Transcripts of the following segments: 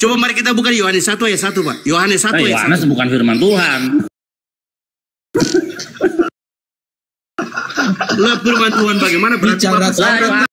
Coba mari kita buka Yohanes 1 ayat 1, Pak. Yohanes 1 ayat 1. Yohanes bukan firman Tuhan. Lah firman Tuhan bagaimana berarti Bicara Bapak?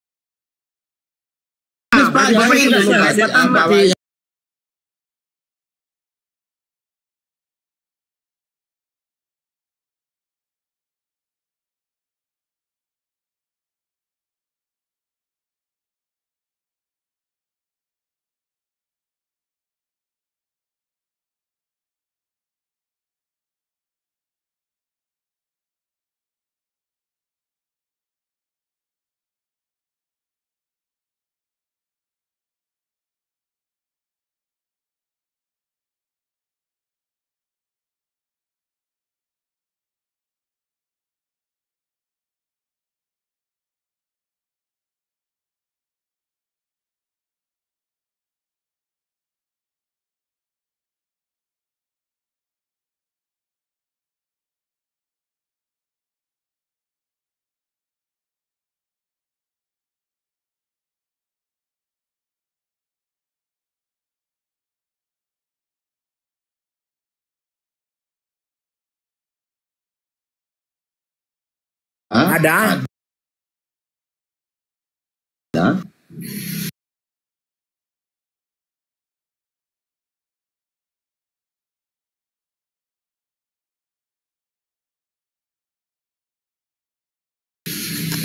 Ada.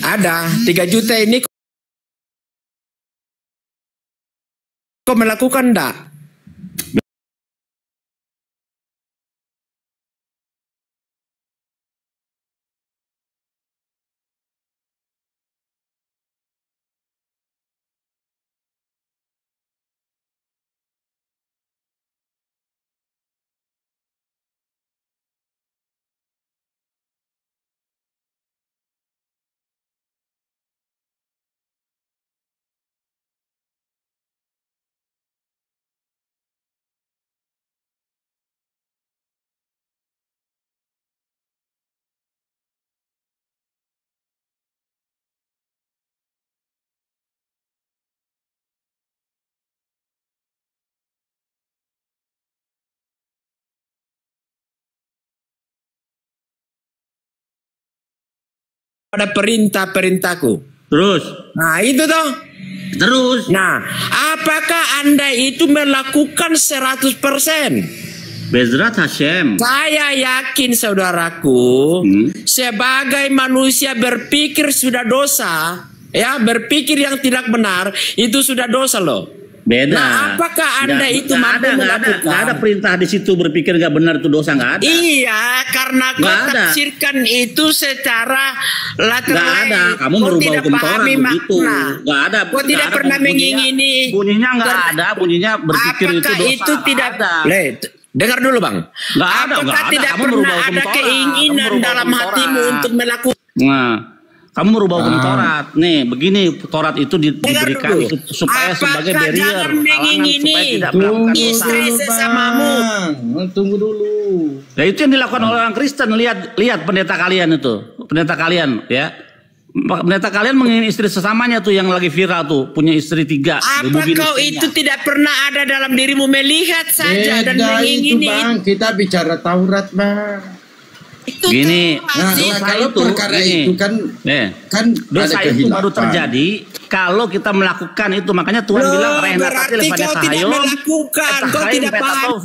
Ada 3 juta ini kok melakukan enggak? Pada perintah-perintahku. Terus. Nah itu toh. Terus. Nah, apakah Anda itu melakukan 100%? Bezrat Hashem. Saya yakin saudaraku, sebagai manusia berpikir sudah dosa, ya berpikir yang tidak benar, itu sudah dosa loh. Beda. Nah, apakah Anda itu mampu melakukan? Nggak ada perintah di situ berpikir nggak benar itu dosa, nggak ada. Iya, karena kau tafsirkan itu secara lateral. Nggak ada. Kamu merubah hukum Taurat begitu. Nggak ada. Kau tidak pernah mengingini. Bunyinya nggak ada. Bunyinya berpikir itu dosa. Apakah itu tidak ada? Dengar dulu bang. Nggak ada. Apakah tidak pernah ada keinginan dalam hatimu untuk melakukan? Nah. Kamu merubah hukum Taurat. Nih, begini Taurat itu diberikan supaya sebagai barrier, halangan supaya tidak melakukan istri sesamamu. Tunggu dulu. Nah, itu yang dilakukan oleh orang Kristen. Lihat pendeta kalian itu, pendeta kalian, ya. Pendeta kalian mengingini istri sesamanya tuh yang lagi viral tuh, punya istri 3. Apa kau itu tidak pernah ada dalam dirimu melihat saja dan mengingini? Itu bang, kita bicara Taurat bang. Itu gini, nah, kalau perkara itu kan dosa itu baru terjadi kalau kita melakukan itu. Makanya Tuhan bilang berarti kau tidak melakukan, kau tidak paham.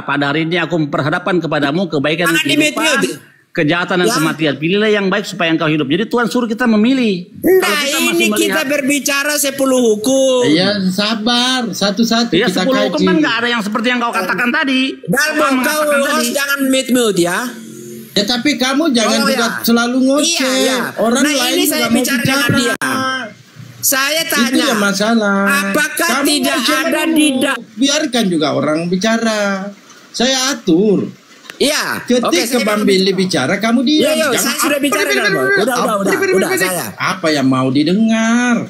Pada hari ini aku memperhadapkan kepadamu kebaikan dan kehidupan, kejahatan dan kematian. Pilihlah yang baik supaya engkau hidup. Jadi Tuhan suruh kita memilih. Nah ini kita berbicara 10 hukum. Iya sabar, satu-satu ya, kita 10 hukum kan nggak ada yang seperti yang kau katakan tadi. Dalmo, kau jangan mute ya. Ya tapi kamu jangan juga selalu ngoceh. Iya. Orang nah, lain ini juga saya mau bicara dengan dia. Saya tanya. Itu yang masalah. Apakah kamu tidak ada biarkan juga orang bicara. Saya atur. Iya. Ketika Bang Billy bicara, kamu diam. Iya, saya sudah bicara. Udah saya. Apa yang mau didengar?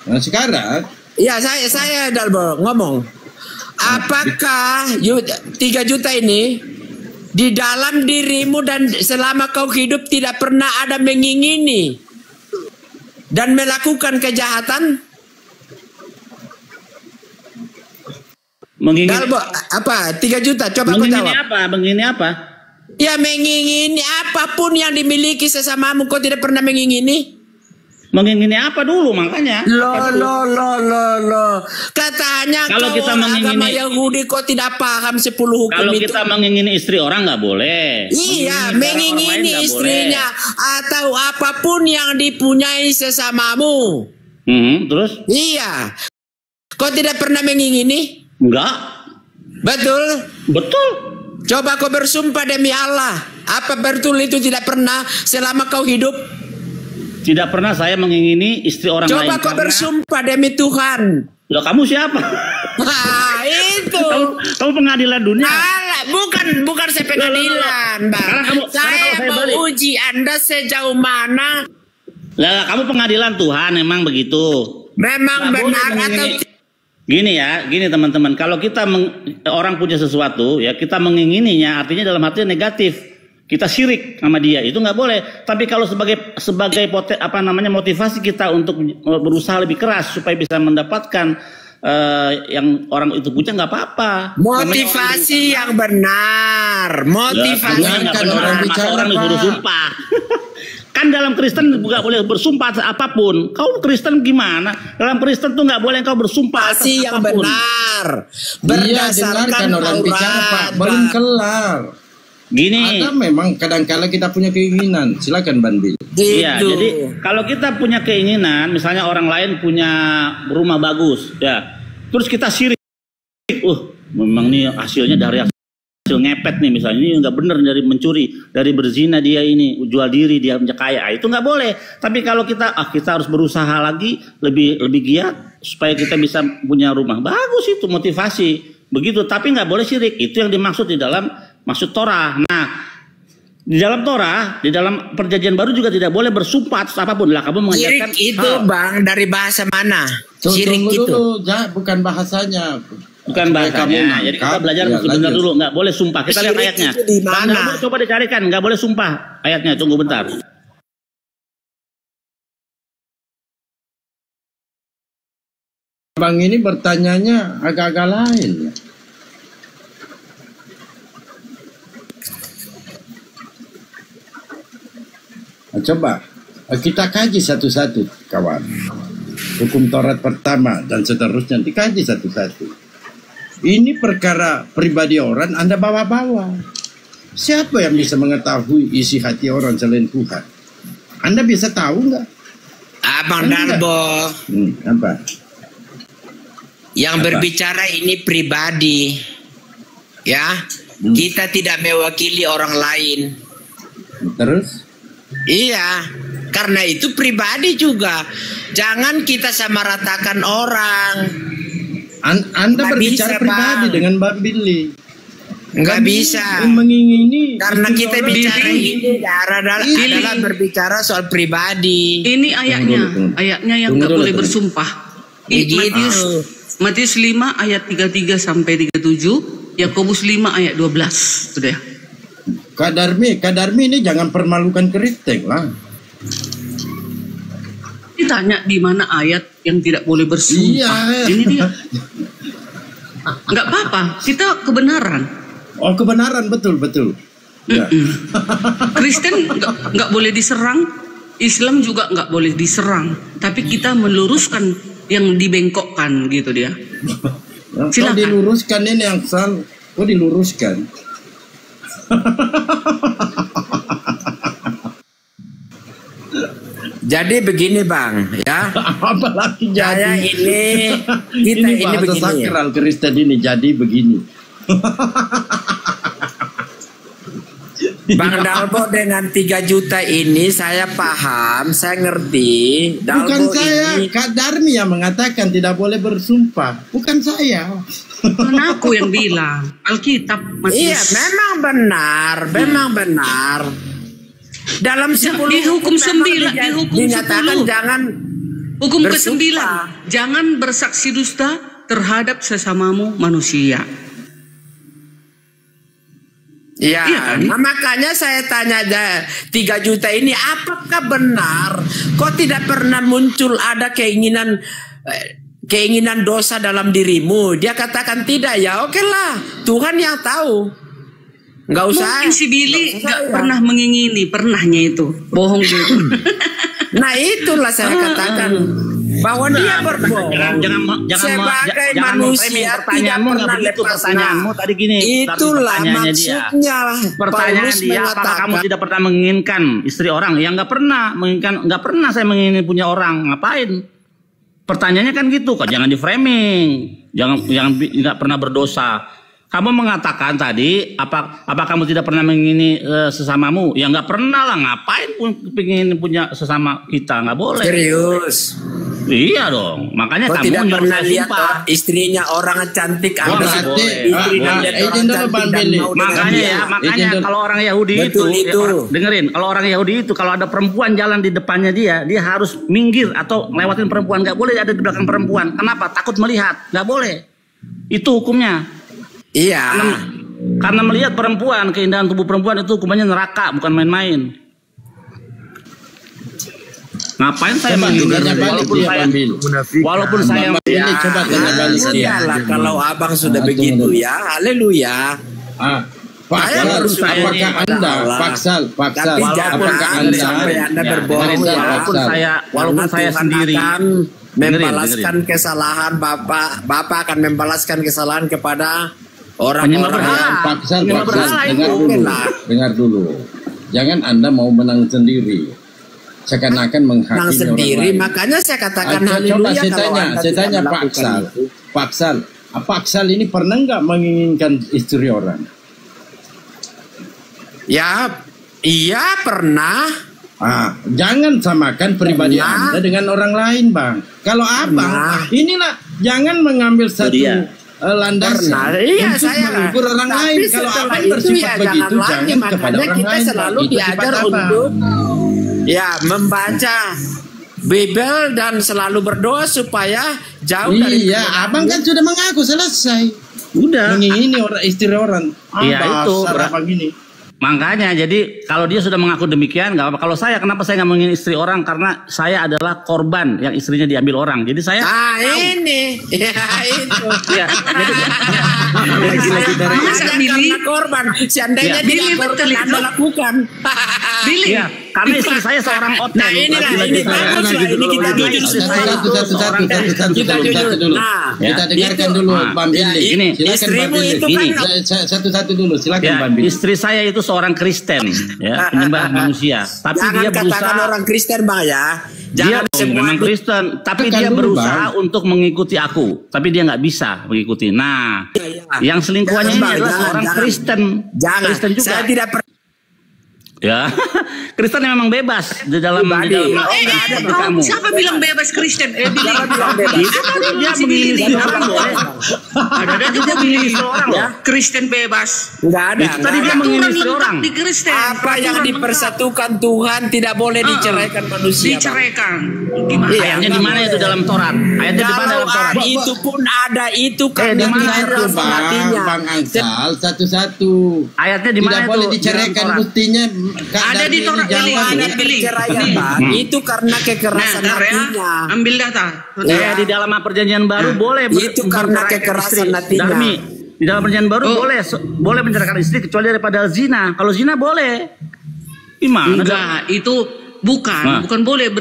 Nah sekarang. Iya saya Dalbo ngomong. Apakah 3 juta ini di dalam dirimu dan selama kau hidup tidak pernah ada mengingini dan melakukan kejahatan? Dalbo, apa? 3 juta, coba kau mengingini jawab. apa? Mengingini apa? Ya mengingini apapun yang dimiliki sesamamu, kau tidak pernah mengingini. Mengingini apa dulu makanya? Lo. Katanya Kalau kau kita agama mengingini- Yahudi kau tidak paham 10 hukum Kalau itu. kita mengingini istri orang nggak boleh. Iya, Mengingini orang lain mengingini nggak istrinya atau apapun yang dipunyai sesamamu. Terus? Iya. Kau tidak pernah mengingini? Enggak. Betul? Betul. Coba kau bersumpah demi Allah. Apa betul itu tidak pernah selama kau hidup? Tidak pernah saya mengingini istri orang lain. Coba kau bersumpah demi Tuhan. Loh, kamu siapa? Nah, itu. Kamu pengadilan dunia. Alah, bukan saya pengadilan, Bang. Sekarang kalau Saya saya mau balik. uji Anda sejauh mana Lah, kamu pengadilan Tuhan memang begitu. memang Nggak boleh benar atau mengingini. Gini teman-teman, kalau kita orang punya sesuatu ya kita mengingininya artinya dalam arti negatif. Kita syirik sama dia, itu nggak boleh. Tapi kalau sebagai motivasi kita untuk berusaha lebih keras supaya bisa mendapatkan yang orang itu punya, nggak apa-apa. motivasi yang benar? Motivasi Ya, yang nggak kan benar. orang Masa bicara, orang disuruh Pak. sumpah. Kan dalam Kristen nggak boleh bersumpah atas apapun. Kau Kristen gimana? Dalam Kristen tuh nggak boleh kau bersumpah atas motivasi yang apapun. benar. Iya, Berdasarkan dengarkan orang bicara, Pak. Taurat, Belum Bang. kelar. Gini. Ada memang kadang-kala kita punya keinginan. Silakan Ban Bil. Iya, Gitu. jadi kalau kita punya keinginan, misalnya orang lain punya rumah bagus, ya, terus kita sirik, memang nih hasilnya dari hasil ngepet nih, misalnya ini nggak bener dari mencuri, dari berzina dia ini, jual diri dia punya kaya, itu nggak boleh. Tapi kalau kita harus berusaha lagi, lebih giat supaya kita bisa punya rumah bagus, itu motivasi, begitu. Tapi nggak boleh syirik, itu yang dimaksud di dalam maksud Torah. Nah, di dalam Torah, di dalam Perjanjian Baru juga tidak boleh bersumpah atas apapun. Lah, kamu mengajarkan Syirik itu, Bang, dari bahasa mana? Syirik Tunggu itu. dulu, bukan bahasanya. bukan Supaya bahasanya. kamu Jadi kita nangkap. belajar Ya, sebentar lanjut. dulu, nggak boleh sumpah. Kita lihat Syirik ayatnya. itu di mana? Bang, coba dicarikan, nggak boleh sumpah ayatnya. Tunggu bentar. Bang ini bertanyanya agak-agak lain. Nah, coba kita kaji satu-satu, kawan. Hukum Taurat pertama dan seterusnya dikaji satu-satu. Ini perkara pribadi orang, Anda bawa-bawa. Siapa yang bisa mengetahui isi hati orang selain Tuhan? Anda bisa tahu nggak? Abang Enggak. Dalbo, Apa? yang Apa? berbicara ini pribadi, ya. Kita tidak mewakili orang lain. Terus? Iya, karena itu pribadi juga. Jangan kita samaratakan orang. Anda Nggak berbicara bisa, pribadi Bang. dengan Mbak Billy. Nggak Mbak Billy bisa. mengingini Karena istri kita orang. bicara ini adalah berbicara soal pribadi. Ini ayatnya, Tunggu dulu. ayatnya yang Tunggu nggak dulu, boleh tunggu. bersumpah. Begitu. Matius 5 ayat 33 sampai 37, Yakobus 5 ayat 12. Sudah. Kak Darmi ini jangan permalukan Kristen lah. Ditanya di mana ayat yang tidak boleh bersumpah. Iya. Ini dia. Nggak apa-apa, kita kebenaran. Oh, kebenaran, betul. Ya. Kristen nggak boleh diserang, Islam juga nggak boleh diserang. Tapi kita meluruskan yang dibengkokkan gitu dia. Kau Silakan. diluruskan ini yang salah. Kau diluruskan. Jadi begini Bang, ya. Apalagi Saya jadi. ini Ini bahasa begini. sakral Kristen ini jadi begini. Bang Dalbo dengan 3 juta ini saya paham, saya ngerti. Dalbo Bukan saya, ini Kak Darmi yang mengatakan tidak boleh bersumpah. Bukan saya. Kan aku yang bilang, Alkitab Matius. iya memang benar. Dalam 10 di hukum memang 9, di hukum dinyatakan 10. jangan Hukum bersumpah. ke-9, jangan bersaksi dusta terhadap sesamamu manusia. Ya, Iya kan? nah, makanya saya tanya aja 3 juta ini apakah benar? Kok tidak pernah muncul ada keinginan keinginan dosa dalam dirimu. Dia katakan tidak, ya oke lah, Tuhan yang tahu. Nggak usah. Mungkin si Billy nggak pernah mengingini, pernahnya itu bohong gitu. Nah itulah saya katakan bahwa dia berbohong. Sebagai manusia pertanyaanmu tidak pernah lepas. Pertanyaanmu tadi gini. Itulah maksudnya. Pertanyaan dia, apakah kamu tidak pernah menginginkan istri orang? Ya nggak pernah menginginkan, nggak pernah saya menginginkan punya orang. Ngapain? Pertanyaannya kan gitu, kok jangan di framing, jangan nggak pernah berdosa. Kamu mengatakan tadi, apa kamu tidak pernah mengingini sesamamu? Ya nggak pernah lah, ngapain pun pengen punya sesama kita, nggak boleh. Serius? Iya dong, makanya Kau kamu tidak nyuruh pernah saya lihat sumpah. Istrinya orang cantik, Anda berarti, istrinya lihat orang cantik dan mau dengan dia. Makanya kalau orang Yahudi Betul itu. dengerin, kalau orang Yahudi itu kalau ada perempuan jalan di depannya dia harus minggir atau lewatin perempuan, nggak boleh ada di belakang perempuan. Kenapa? Takut melihat, nggak boleh. Itu hukumnya. Iya. Karena melihat perempuan, keindahan tubuh perempuan itu hukumannya neraka, bukan main-main. Ngapain saya menghindar? Walaupun saya ini coba tanya balik dia. Kalau abang sudah begitu ya, haleluya. Apakah Anda Paksal, apakah Anda berbohong? Walaupun saya sendiri membalaskan kesalahan Bapak akan membalaskan kesalahan kepada orang-orang Paksal, dengar dulu. Jangan Anda mau menang sendiri. Seakan-akan menghakimi menang sendiri, orang lain. makanya saya katakan Coba haleluya. saya tanya Paksal ini pernah nggak menginginkan istri orang? Ya, iya pernah. Jangan samakan pribadi Anda dengan orang lain, Bang. Kalau Abang, inilah jangan mengambil satu landasan iya, untuk saya menghibur orang lain. Kalau Abang bersifat begitu, jangan kepada orang kita lain. selalu Itu diajar sifat Abang. untuk membaca Bible dan selalu berdoa supaya jauh dari. Iya, Abang kan sudah mengaku selesai. udah. Mengingini istri orang. Iya, itu apa gini? Makanya jadi kalau dia sudah mengaku demikian nggak apa. Kalau saya kenapa saya nggak mengingini istri orang, karena saya adalah korban yang istrinya diambil orang. Jadi saya ini ya itu. ya, Masa karena korban, seandainya Billy tidak korban betul itu. Anda lakukan. Billy, ya, karena istri saya seorang hotel. Nah inilah, ini bagus lah, ini kita jujur. Kita dengarkan dulu Bang Billy. Ini istrimu itu kan satu-satu dulu, silakan Bang Billy. Istri saya itu seorang Kristen, ya, penyembah manusia. Tapi jangan dia katakan berusaha orang Kristen, Bang ya. Dia Jangan semua memang Kristen, tapi Tekan dia dulu, berusaha untuk mengikuti aku, tapi dia nggak bisa mengikuti. Nah, yang selingkuhannya ini Bang, adalah seorang Kristen, Kristen juga. Saya tidak pernah. Ya, Kristen yang memang bebas di dalam kamu. siapa bilang bebas Kristen? Billy. Dia memilih istri orang boleh. Ada juga memilih istri orang loh. Kristen bebas. Enggak ada. Itu tadi dia memilih Aturan istri lengkap orang. di Kristen. Apa yang dipersatukan Tuhan tidak boleh diceraikan manusia. Bang. Diceraikan. Gimana? Iya. Ayatnya di mana itu dalam Taurat? Ayatnya di mana Kalau dalam Taurat? itu pun ada itu karena di mana tidak itu, ada nantinya. Bang Ansal, satu-satu. Ayatnya di mana Tidak itu? boleh Di dalam diceraikan, Taurat. buktinya Ada di Taurat, Kalau Billy. ada perceraian, Bang, itu karena kekerasan hatinya. Ambil data. Di dalam perjanjian baru boleh Itu karena menceraikan kekerasan istri. hatinya. Darmi, di dalam perjanjian baru boleh menceraikan istri kecuali daripada zina. Kalau zina boleh. Gimana? Enggak, itu bukan boleh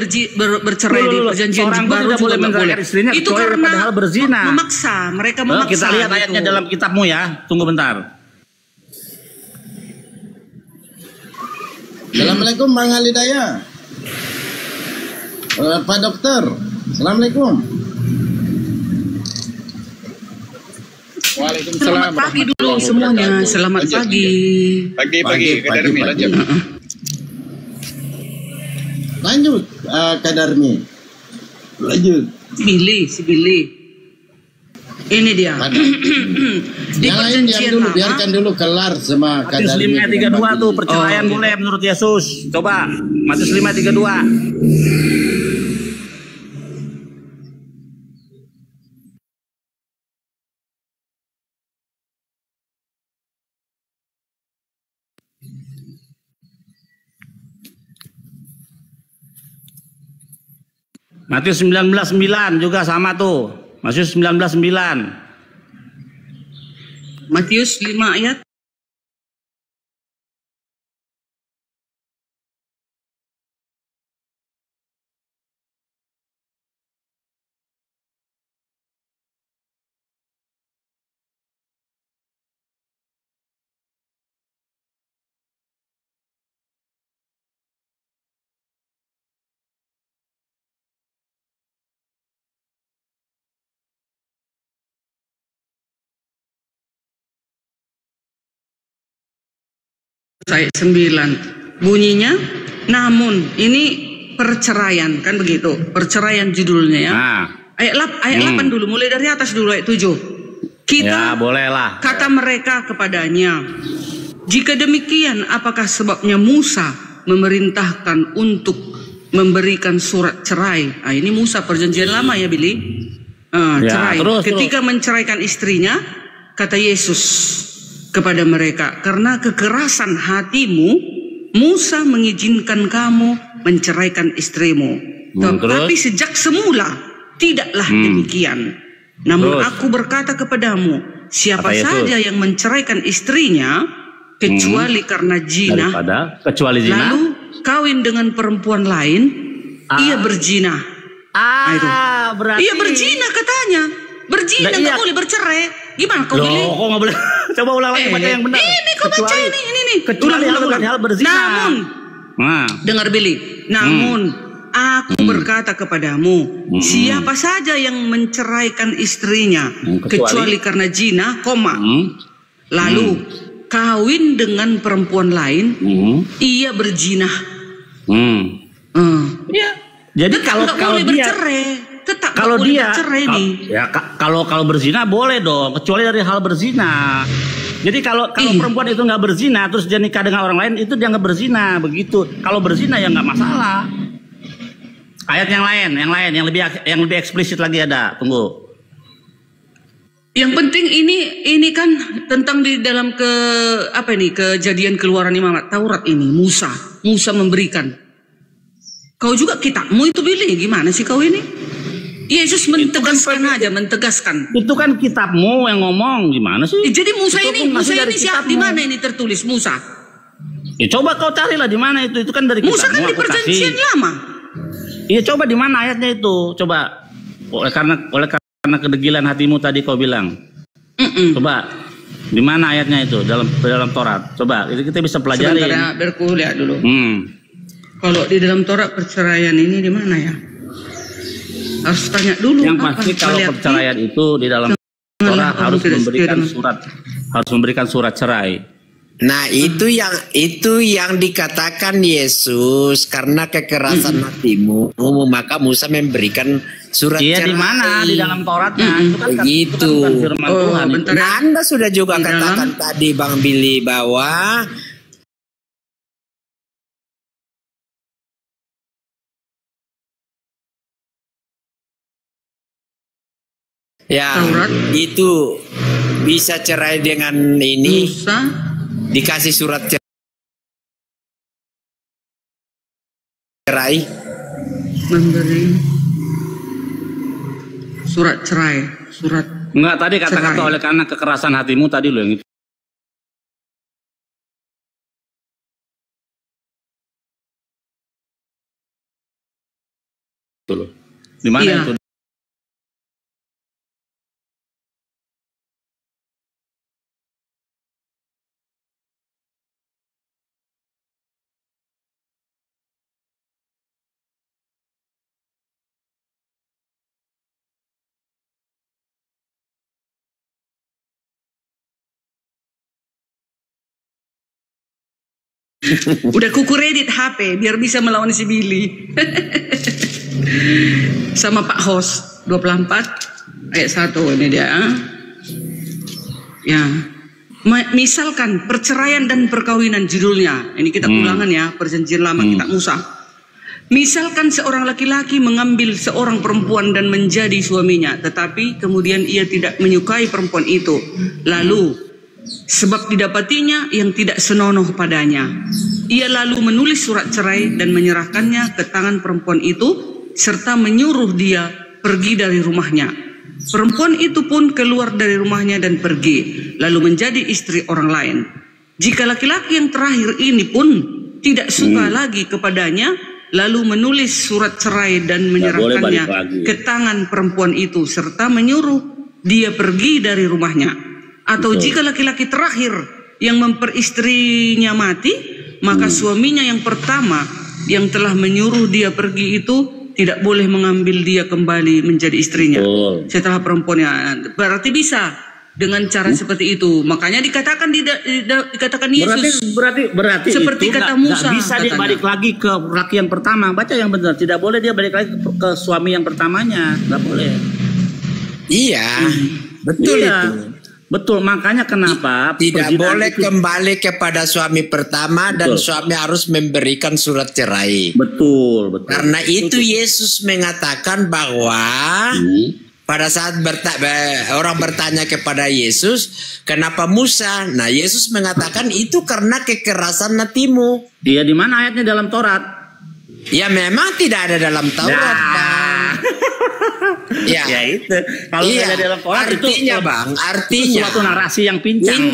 bercerai di perjanjian Seorang pun baru tidak juga boleh nggak menceraikan istrinya Itu kecuali karena padahal berzina. memaksa, mereka memaksa. Kita lihat ayatnya gitu. dalam kitabmu ya. Tunggu bentar. Assalamualaikum Bang Alidaya. Pak Dokter. Assalamualaikum. Selamat pagi dulu semuanya. Selamat pagi. Pagi, Kadarmi lanjut. Lanjut, Kadarmi. Lanjut. Si Billy. Ini dia. Di Yang lain diam perjanjian dulu, lama. biarkan dulu kelar sama Matius Kadarmi. 5 ayat 32 tuh perceraian Oh, boleh menurut Yesus. Coba Matius 5 ayat 32. Matius 19:9 juga sama tuh. Matius 19:9. Matius 5 ayat. Ayat 9 bunyinya, namun ini perceraian, kan begitu, perceraian judulnya ya. Ayat 8 dulu, mulai dari atas dulu, ayat 7. Kita, ya, bolehlah. kata mereka kepadanya, jika demikian apakah sebabnya Musa memerintahkan untuk memberikan surat cerai? Ini Musa perjanjian lama ya, Billy. Cerai. Ketika menceraikan istrinya, kata Yesus kepada mereka, karena kekerasan hatimu, Musa mengizinkan kamu menceraikan istrimu. Tetapi sejak semula tidaklah demikian. Namun aku berkata kepadamu, siapa saja yang menceraikan istrinya, kecuali karena zina, lalu kawin dengan perempuan lain, ia berzina. Ia berzina katanya. Berzina, nggak boleh bercerai. Gimana kau pilih? Kok nggak boleh? Coba ulang lagi, baca yang benar. Ini kau baca ini. Kecuali hal berzina. Namun, dengar Billy. Namun, aku berkata kepadamu, siapa saja yang menceraikan istrinya, kecuali karena zina, lalu kawin dengan perempuan lain, ia berzina. Ya. Jadi kalau dia bercerai. Tetap kalau dia kalau berzina boleh dong, kecuali dari hal berzina. Jadi kalau perempuan itu nggak berzina terus dia nikah dengan orang lain, itu dia nggak berzina, begitu. Kalau berzina ya nggak masalah. Ayat yang lain yang lebih eksplisit lagi ada. Tunggu. Yang penting ini kan tentang di dalam kejadian keluaran Imam Taurat ini, Musa memberikan. Kau juga kitabmu itu Billy, gimana sih kau ini? Yesus mentegaskan. Itu kan kitabmu yang ngomong, gimana sih? Jadi Musa ini siapa? Di mana ini tertulis Musa? Ya coba kau carilah di mana itu. Itu kan dari kitabmu. Musa kan di perjanjian lama. Iya, coba di mana ayatnya itu? Coba. Oleh karena kedegilan hatimu tadi kau bilang. Coba di mana ayatnya itu dalam Taurat? Coba itu kita bisa pelajari. Sebentar, biar ku lihat dulu. Kalau di dalam Taurat perceraian ini di mana ya? Harus tanya dulu. Yang pasti kalau perceraian itu di dalam Taurat harus memberikan surat cerai. Nah, itu yang dikatakan Yesus, karena kekerasan hatimu, maka Musa memberikan surat cerai. Iya, di mana? Di dalam Tauratnya. Begitu. Itu kan firman Tuhan. Nah, Anda sudah juga katakan tadi Bang Billy bahwa Taurat itu bisa cerai dengan ini. Musa dikasih surat cerai, memberi surat cerai, enggak, tadi kata-kata oleh karena kekerasan hatimu tadi loh yang itu. Di mana itu? Udah kuku redit HP biar bisa melawan si Billy. Sama Pak Host 24 ayat 1 ini dia. Ya. Misalkan perceraian dan perkawinan judulnya. Ini kita ulangan ya, perjanjian lama kitab Musa. Misalkan seorang laki-laki mengambil seorang perempuan dan menjadi suaminya, tetapi kemudian ia tidak menyukai perempuan itu. Lalu sebab didapatinya yang tidak senonoh padanya, ia lalu menulis surat cerai dan menyerahkannya ke tangan perempuan itu serta menyuruh dia pergi dari rumahnya. Perempuan itu pun keluar dari rumahnya dan pergi, lalu menjadi istri orang lain. Jika laki-laki yang terakhir ini pun tidak suka lagi kepadanya, lalu menulis surat cerai dan menyerahkannya ke tangan perempuan itu, serta menyuruh dia pergi dari rumahnya. Atau jika laki-laki terakhir yang memperistrinya mati, maka suaminya yang pertama yang telah menyuruh dia pergi itu tidak boleh mengambil dia kembali menjadi istrinya setelah perempuannya. Berarti bisa dengan cara seperti itu. Makanya dikatakan dikatakan Yesus. Berarti seperti itu kata Musa. Gak bisa dia balik lagi ke laki yang pertama. Baca yang benar. Tidak boleh dia balik lagi ke suami yang pertamanya. Gak boleh. Iya, betul itu. Betul, makanya kenapa tidak boleh kembali kepada suami pertama dan suami harus memberikan surat cerai. Betul. Karena itu Yesus mengatakan bahwa pada saat orang bertanya kepada Yesus, kenapa Musa? Nah, Yesus mengatakan itu karena kekerasan hatimu. Iya, di mana ayatnya dalam Taurat? Ya memang tidak ada dalam Taurat, Bang. Ya itu. Kalau ada dalam Taurat artinya itu, Bang, artinya suatu narasi yang pincang.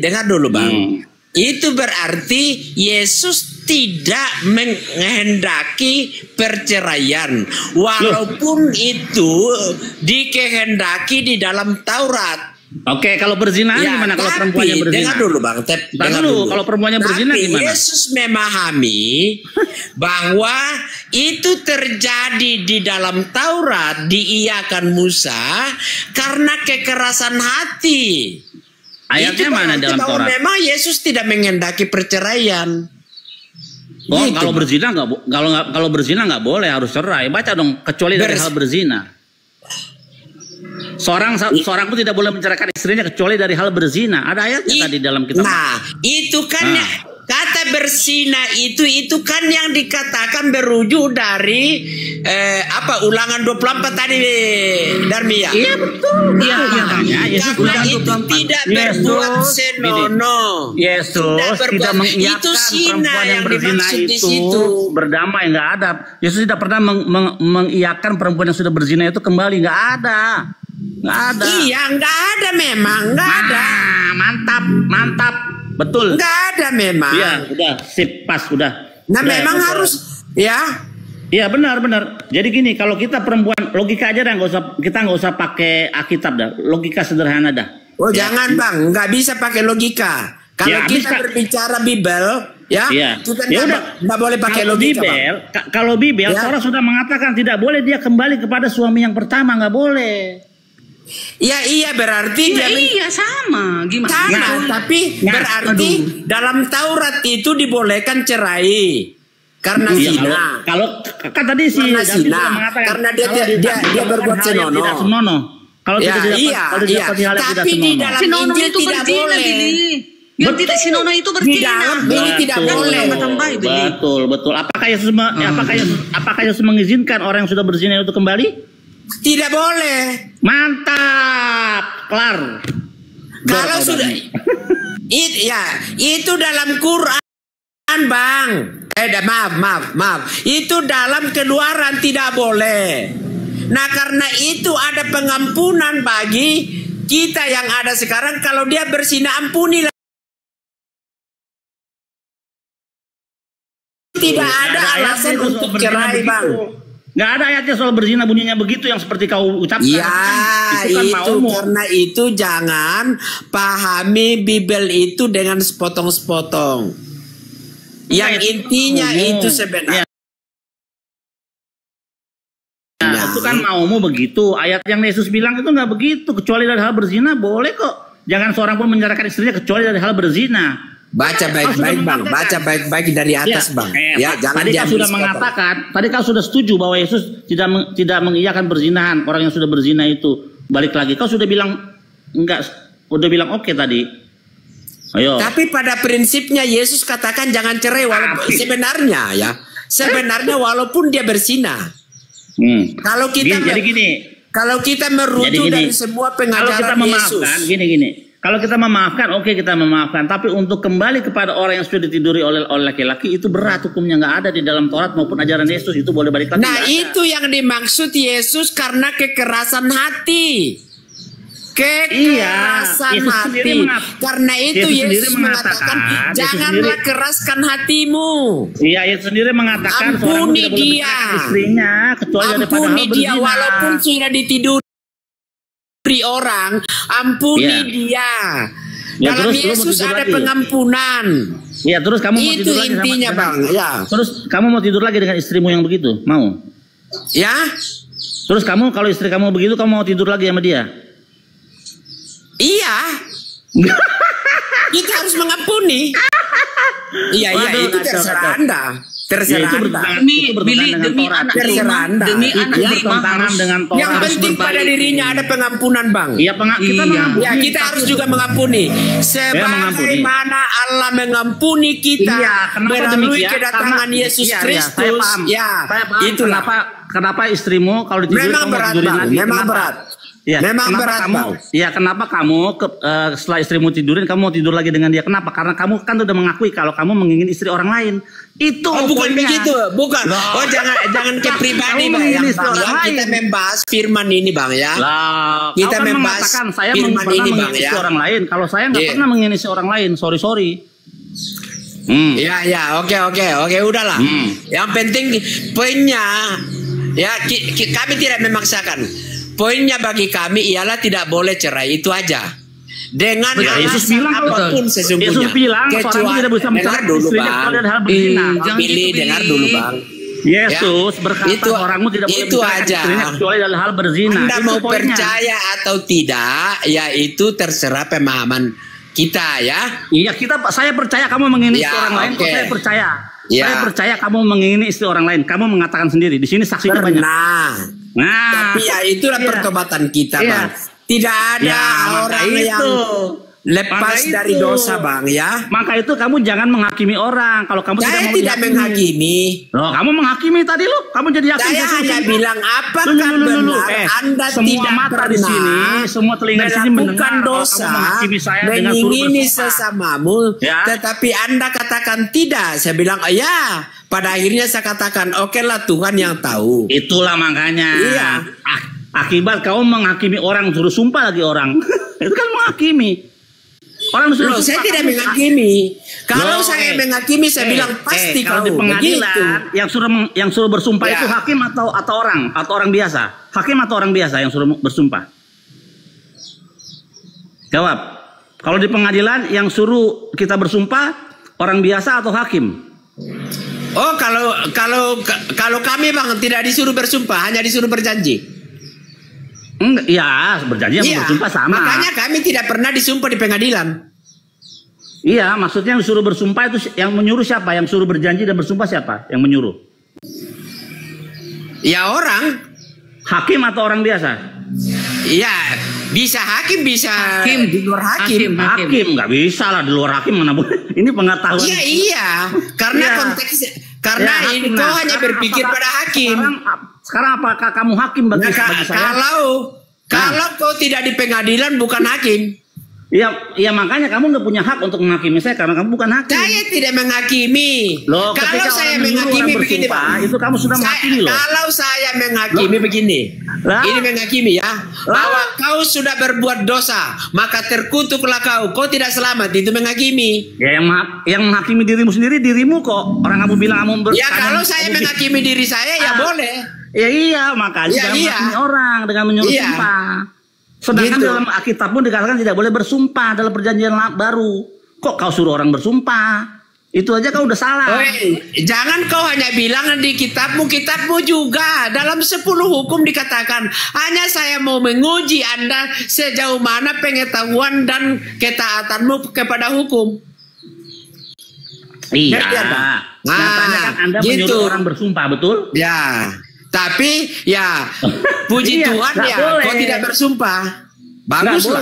Dengar dulu Bang. Itu berarti Yesus tidak menghendaki perceraian, walaupun itu dikehendaki di dalam Taurat. Oke, kalau berzina gimana kalau perempuannya berzina? Dengar dulu Bang. Dengar dulu, kalau perempuannya berzina gimana? Yesus memahami bahwa itu terjadi di dalam Taurat, diiyakan Musa karena kekerasan hati. Ayatnya mana dalam Taurat? Memang Yesus tidak menghendaki perceraian. Gitu. Kalau berzina kalau berzina nggak boleh, harus cerai. Baca dong, kecuali dari hal berzina. Seorang pun tidak boleh menceraikan istrinya kecuali dari hal berzina. Ada ayatnya tadi dalam kitab. Nah, itu kan kata berzina itu kan yang dikatakan berujuk dari Ulangan 24 tadi, Darmia. Iya betul. Iya, makanya Yesus karena itu tidak berbuat senono. Yesus tidak mengiyakan perempuan yang berzina itu berdamai, nggak ada. Yesus tidak pernah mengiyakan perempuan yang sudah berzina itu kembali, nggak ada. Nggak ada. Iya, nggak ada memang, nggak ada. Mantap, betul. Nggak ada memang. Iya, udah sip, pas, udah. Nah, memang harus ya. Iya benar. Jadi gini, kalau kita perempuan, logika aja dah, kita nggak usah pakai Alkitab dah, logika sederhana dah. Oh jangan Bang, nggak bisa pakai logika. Kalau kita berbicara Bible, kita nggak boleh pakai logika. Kalau Bible, Torah sudah mengatakan tidak boleh dia kembali kepada suami yang pertama, nggak boleh. Iya berarti iya sama gimana? Sama, tapi berarti dalam Taurat itu dibolehkan cerai karena zina. Kalau kan tadi sih karena dia berbuat senono. Kalau tidak tapi di dalam Injil itu tidak boleh. Yang tidak sinono itu berzina. Ini tidak boleh. Betul. Apakah Yesus mengizinkan orang yang sudah berzina itu kembali? Tidak boleh. Mantap, kelar. Kalau sudah itu dalam Quran, Bang. Maaf. Itu dalam Keluaran tidak boleh. Nah, karena itu ada pengampunan bagi kita yang ada sekarang. Kalau dia berzina, ampunilah. Tidak ada alasan untuk cerai, Bang. Nggak ada ayatnya soal berzina bunyinya begitu yang seperti kau ucapkan. Ya, itu karena itu jangan pahami Bible itu dengan sepotong-sepotong. Yang intinya itu sebenarnya. Itu kan maumu begitu. Ayat yang Yesus bilang itu nggak begitu. Kecuali dari hal berzina boleh kok. Jangan seorang pun menceraikan istrinya kecuali dari hal berzina. Baca baik-baik Bang, baca baik-baik dari atas Bang. Jangan tadi kau sudah mengatakan, tadi kau sudah setuju bahwa Yesus tidak mengiyakan perzinahan orang yang sudah berzina itu balik lagi. Kau sudah bilang enggak, udah bilang oke tadi. Ayo. Tapi pada prinsipnya Yesus katakan jangan cerai walaupun sebenarnya walaupun dia berzina. Kalau kita jadi gini. Kalau kita merujuk dari semua pengajaran Yesus. Gini. Kalau kita memaafkan, oke kita memaafkan. Tapi untuk kembali kepada orang yang sudah ditiduri oleh laki-laki itu berat hukumnya, nggak ada di dalam Taurat maupun ajaran Yesus. Itu boleh balik lagi. Nah itu yang dimaksud Yesus karena kekerasan hati. Kekerasan hati. Karena itu Yesus mengatakan janganlah keraskan hatimu. Iya, Yesus sendiri mengatakan ampuni dia, istrinya kecuali ampuni dia walaupun sudah ditiduri orang, ampuni dia. Dalam Yesus ada pengampunan. Iya, terus kamu mau itu tidur lagi intinya sama, Bang. Ya. Terus kamu mau tidur lagi dengan istrimu yang begitu? Mau? Ya. Terus kamu kalau istri kamu begitu, kamu mau tidur lagi sama dia? Iya. Kita harus mengampuni. Iya, itu terserah Anda. Terserah Anda. Demi anak terserah Anda. Demi anak bertentangan dengan Taurat. Yang penting pada dirinya ada pengampunan, Bang. Iya, kita mengampuni. Ya, kita harus juga mengampuni. Sebagaimana Allah mengampuni kita melalui kedatangan Yesus Kristus. Ya, itulah. Kenapa istrimu kalau ditidur memang berat, Bang. Memang berat. Ya, memang berat, Bang. Ya, kenapa kamu setelah istrimu tidurin kamu mau tidur lagi dengan dia? Kenapa? Karena kamu kan udah mengakui kalau kamu menginginkan istri orang lain. Itu bukan poinnya. begitu, bukan. Oh, jangan ke pribadi, Bang. Kita membahas firman ini, Bang, ya. Lah, kita kan membahas saya firman ini, Bang, ya. Orang lain. Kalau saya nggak pernah menginginkan orang lain. Sorry. Ya, oke, udahlah. Yang penting poinnya, ya kami tidak memaksakan. Poinnya bagi kami ialah tidak boleh cerai, itu aja. Dengan Yesus bilang apapun sesungguhnya. Yesus bilang kecuali tidak bisa dengar dulu, Bang. Pilih dengar dulu, Bang. Yesus berkata itu, orangmu tidak boleh itu aja. kecuali dalam hal berzina. Anda itu mau poinnya. percaya atau tidak, ya itu terserah pemahaman kita, ya. Iya, saya percaya kamu mengingini istri orang lain. Saya percaya. Saya percaya kamu mengingini istri orang lain. Kamu mengatakan sendiri. Di sini saksinya banyak. Nah, tapi ya itulah pertobatan kita, Bang. Tidak ada orang yang lepas dari dosa, Bang, ya. Maka itu kamu jangan menghakimi orang. Kalau kamu tidak menghakimi. Loh, kamu menghakimi tadi lo. Kamu jadi hakim. Saya hanya bilang apakah benar Anda semua tidak mata pernah di sini, semua telinga di sini melakukan dosa, mengingini sesamamu, tetapi Anda katakan tidak. Saya bilang, ya. Pada akhirnya saya katakan, oke lah, Tuhan yang tahu. Itulah makanya. Iya. Akibat kamu menghakimi orang, suruh sumpah lagi orang. Itu kan menghakimi. Orang suruh saya tidak menghakimi. Kalau saya menghakimi, saya bilang pasti kalau di pengadilan yang suruh bersumpah itu hakim atau orang biasa? Hakim atau orang biasa yang suruh bersumpah? Jawab. Kalau di pengadilan yang suruh kita bersumpah orang biasa atau hakim? Oh, kalau kami, Bang, tidak disuruh bersumpah, hanya disuruh berjanji. Iya, berjanji sama bersumpah sama. Makanya kami tidak pernah disumpah di pengadilan. Iya, maksudnya yang disuruh bersumpah itu yang menyuruh siapa? Yang suruh berjanji dan bersumpah siapa? Yang menyuruh? Ya orang. Hakim atau orang biasa? Iya, bisa hakim, bisa di luar hakim. Hakim nggak bisa lah di luar hakim, mana boleh. Ini pengetahuan. Iya, karena konteksnya. Karena ini kau hanya berpikir pada hakim. Sekarang apakah kamu hakim bagi saya? Kalau kau tidak di pengadilan bukan hakim. Iya, makanya kamu nggak punya hak untuk menghakimi saya karena kamu bukan hakim. Saya tidak menghakimi. Loh, kalau saya menghakimi begini, Pak. Itu kamu sudah menghakimi loh. Kalau saya menghakimi begini, ini menghakimi ya, bahwa kau sudah berbuat dosa, maka terkutuklah kau. Kau tidak selamat, itu menghakimi. Ya, yang menghakimi dirimu sendiri dirimu kok. Orang kamu bilang kamu ya kalau saya menghakimi diri saya ya boleh. Ya iya, makanya jangan menghakimi orang dengan menyuruh sumpah. Sedangkan dalam Alkitab pun dikatakan tidak boleh bersumpah dalam perjanjian baru. Kok kau suruh orang bersumpah? Itu aja kau udah salah. Jangan kau hanya bilang di kitabmu juga. Dalam 10 hukum dikatakan, hanya saya mau menguji Anda sejauh mana pengetahuan dan ketaatanmu kepada hukum. Iya. Nyatanya kan Anda menyuruh orang bersumpah, betul? Ya. Tapi ya puji Tuhan ya, kau tidak bersumpah. Bagus lah.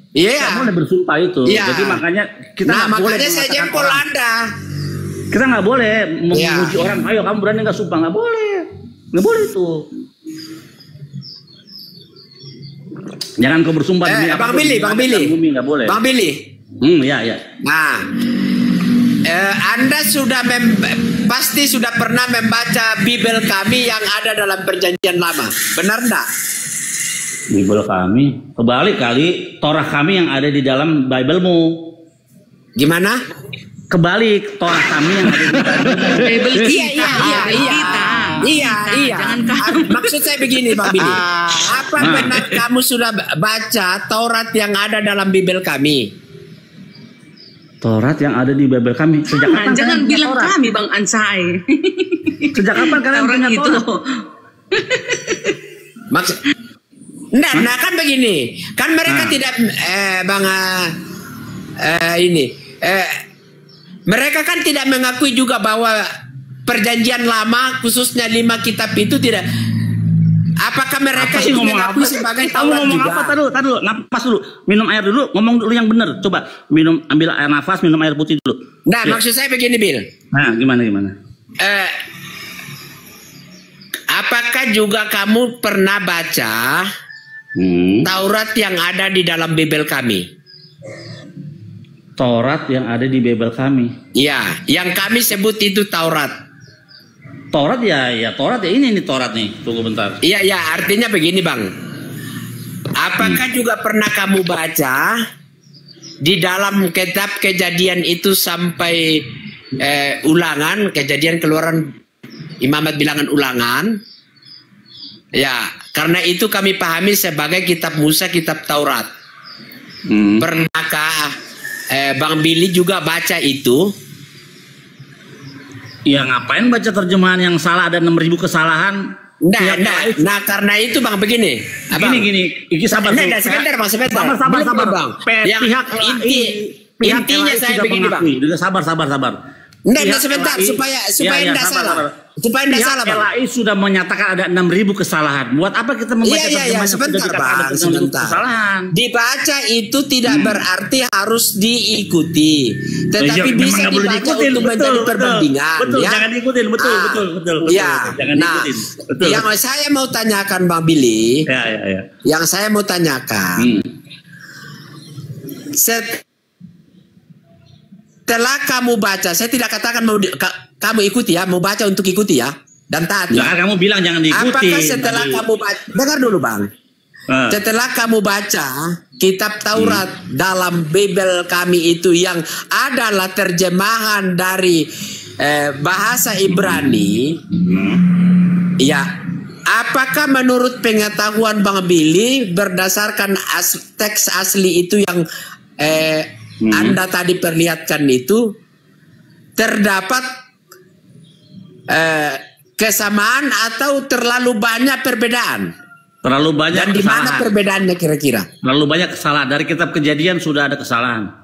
Iya. Nggak boleh bersumpah itu. Iya. Jadi makanya kita nggak boleh. Makanya saya jempol Anda. Kita nggak boleh menguji orang. Ayo kamu berani nggak sumpah? Nggak boleh. Nggak boleh itu. Jangan kau bersumpah demi Bang apapun, Billy, demi Bang langit Billy. dan bumi, nggak boleh. Bang Billy. Ya. Nah, Anda pasti sudah pernah membaca Bible kami yang ada dalam Perjanjian Lama, benar enggak? Bible kami, kebalik kali, Torah kami yang ada di dalam Bible-mu. Gimana? Kebalik, Torah kami yang ada di dalam Bible kita. Iya. Jangan kamu. Maksud saya begini, Bang Billy. Apa benar kamu sudah baca Taurat yang ada dalam Bible kami? Taurat yang ada di Bible kami. Sejak kapan Jangan kalian bilang punya Taurat? kami Bang Ansai. Sejak kapan kalian Taurat punya itu. Taurat? Maksud Nah kan begini. Kan mereka tidak Bang mereka kan tidak mengakui juga bahwa Perjanjian Lama khususnya 5 kitab itu tidak. Apakah mereka Apa sih itu ngomong mengakui apa? sebagai Kamu Taurat ngomong juga? apa? Tadi dulu, napas dulu, minum air dulu, ngomong dulu yang benar. Coba ambil air nafas, minum air putih dulu. Nah, maksud saya begini, Bil. Nah, gimana? Apakah juga kamu pernah baca Taurat yang ada di dalam Bible kami? Taurat yang ada di Bible kami. Ya, yang kami sebut itu Taurat. Taurat ya Taurat ya ini Taurat nih. Tunggu bentar. Iya, artinya begini, Bang. Apakah juga pernah kamu baca di dalam kitab Kejadian itu sampai Ulangan, Kejadian, Keluaran, Imamat, Bilangan, Ulangan? Ya, karena itu kami pahami sebagai kitab Musa, kitab Taurat. Pernahkah Bang Billy juga baca itu? Ya ngapain baca terjemahan yang salah, ada 6.000 kesalahan. Nah, karena itu Bang begini. Gini. Iki sabar. Sebentar Bang. Sabar. Bang. Yang Pihak intinya saya begini, Bang. Sabar. Enggak, sebentar supaya enggak salah. Supaya enggak salah, Bang. LAI sudah menyatakan ada 6.000 kesalahan. Buat apa kita membaca terjemahan yang sudah dikatakan ada 6.000 kesalahan? Dibaca itu tidak berarti harus diikuti, tetapi bisa dibaca untuk menjadi perbandingan. Betul, ya? jangan diikutin. Betul. Ya. Jangan diikutin. Betul. Yang saya mau tanyakan Bang Billy, Ya. yang saya mau tanyakan, setelah kamu baca, saya tidak katakan kamu ikuti ya, mau baca untuk ikuti ya, dan taat ya. Jangan kamu bilang jangan diikuti. Apakah setelah kamu baca, dengar dulu Bang, setelah kamu baca kitab Taurat dalam Bible kami itu yang adalah terjemahan dari bahasa Ibrani, ya, apakah menurut pengetahuan Bang Billy berdasarkan teks asli itu yang Anda tadi perlihatkan itu terdapat kesamaan atau terlalu banyak perbedaan? Terlalu banyak Dan di kesalahan. mana perbedaannya kira-kira? Terlalu banyak kesalahan. Dari kitab Kejadian sudah ada kesalahan.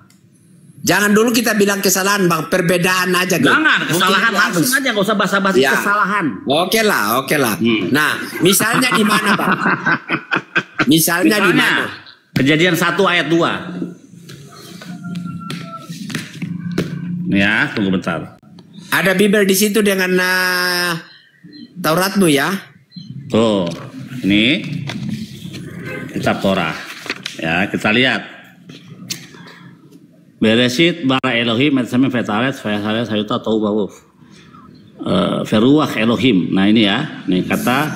Jangan dulu kita bilang kesalahan, Bang. Perbedaan aja. Jangan, kesalahan langsung aja, nggak usah basa-basi Ya. kesalahan. Oke lah. Nah, misalnya di mana, Bang? Misalnya di mana? Kejadian 1 ayat 2. Ya, tunggu bentar. Ada Bible di situ dengan Tauratmu ya? Tuh, ini kitab Torah. Ya, kita lihat. Bereshit bara Elohim et samim vetaret vayasales hayuta tau bawuf. Feruach Elohim. Nah ini ya, ini kata